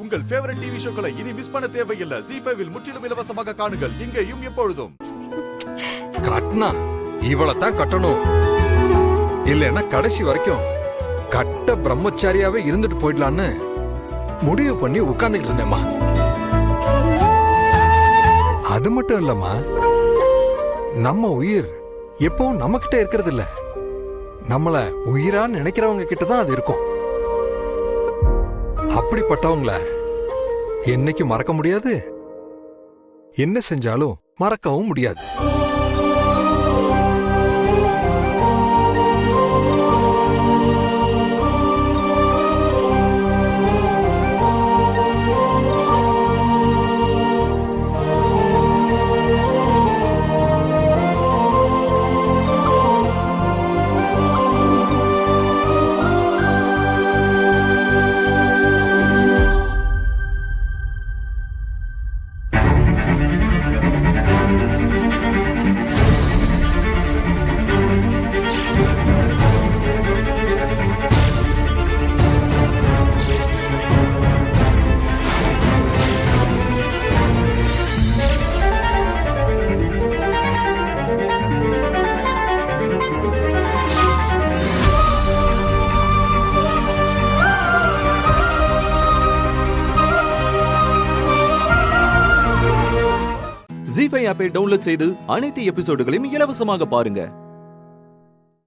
உங்கள் favourite TV ஷோக்களை இனி miss பண்ண தேவையில்லை. ஜீ5 இல் முற்றிலும் இலவசமாக காணுங்கள். இங்கேயும் எப்பொழுதும். கட்டினா இவளத்தான் கட்டணும், இல்லைன்னா கடைசி வரைக்கும் கட்ட பிரம்மச்சாரியாவே இருந்துட்டு போயிடலான்னு முடிவு பண்ணி உட்கார்ந்துட்டு இருந்தேம்மா. அது மட்டும் இல்லம்மா, நம்ம உயிர் எப்பவும் நம்ம கிட்ட இருக்கிறது இல்ல, நம்மள உயிரா நினைக்கிறவங்க கிட்டதான் அது இருக்கும். அப்படிப்பட்டவங்கள என்னைக்கு மறக்க முடியாது, என்ன செஞ்சாலும் மறக்கவும் முடியாது. ஜீ5 ஆப்பை டவுன்லோட் செய்து அனைத்து எபிசோடுகளையும் இலவசமாக பாருங்க.